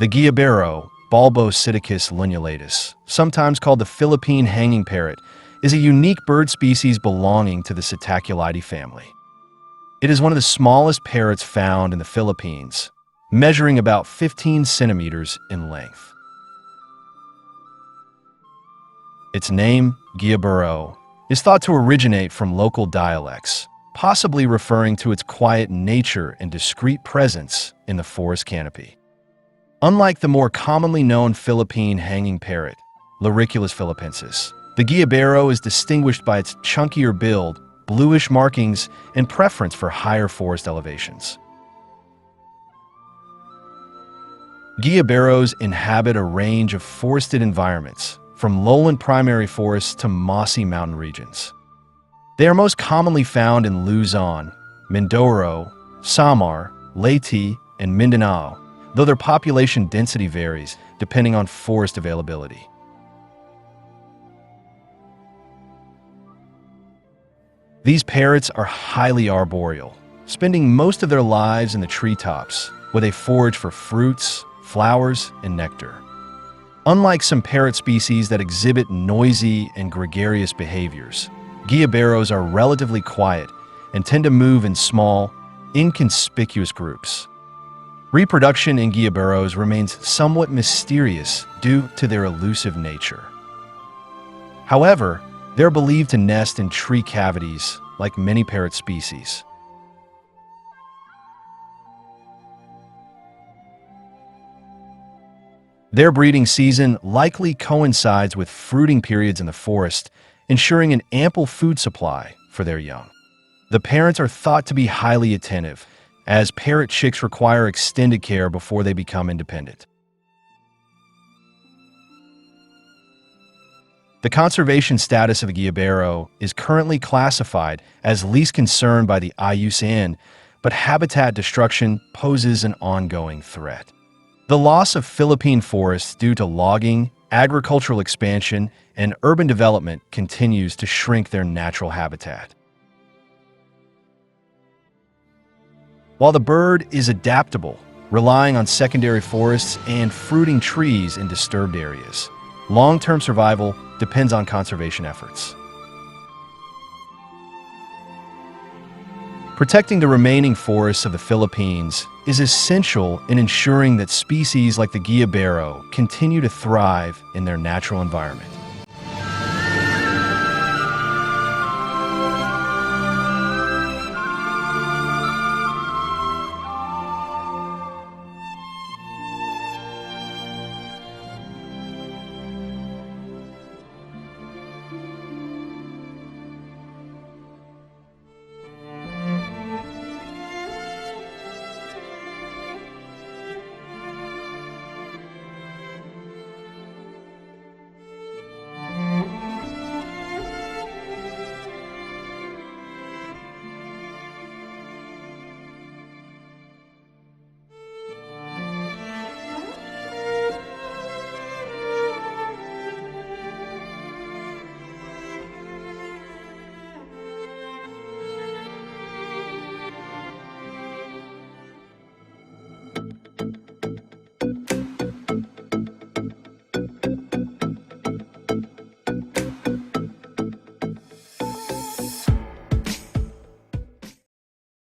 The GUAIABERO, Bolbopsittacus lunulatus, sometimes called the Philippine hanging parrot, is a unique bird species belonging to the Psittaculidae family. It is one of the smallest parrots found in the Philippines, measuring about 15 centimeters in length. Its name, GUAIABERO, is thought to originate from local dialects, possibly referring to its quiet nature and discreet presence in the forest canopy. Unlike the more commonly known Philippine hanging parrot, Loriculus philippensis, the GUAIABERO is distinguished by its chunkier build, bluish markings, and preference for higher forest elevations. GUAIABEROs inhabit a range of forested environments, from lowland primary forests to mossy mountain regions. They are most commonly found in Luzon, Mindoro, Samar, Leyte, and Mindanao, though their population density varies depending on forest availability. These parrots are highly arboreal, spending most of their lives in the treetops, where they forage for fruits, flowers, and nectar. Unlike some parrot species that exhibit noisy and gregarious behaviors, GUAIABEROs are relatively quiet and tend to move in small, inconspicuous groups. Reproduction in GUAIABEROs remains somewhat mysterious due to their elusive nature. However, they're believed to nest in tree cavities like many parrot species. Their breeding season likely coincides with fruiting periods in the forest, ensuring an ample food supply for their young. The parents are thought to be highly attentive, as parrot chicks require extended care before they become independent. The conservation status of the GUAIABERO is currently classified as least concern by the IUCN, but habitat destruction poses an ongoing threat. The loss of Philippine forests due to logging, agricultural expansion, and urban development continues to shrink their natural habitat. While the bird is adaptable, relying on secondary forests and fruiting trees in disturbed areas, long-term survival depends on conservation efforts. Protecting the remaining forests of the Philippines is essential in ensuring that species like the GUAIABERO continue to thrive in their natural environment.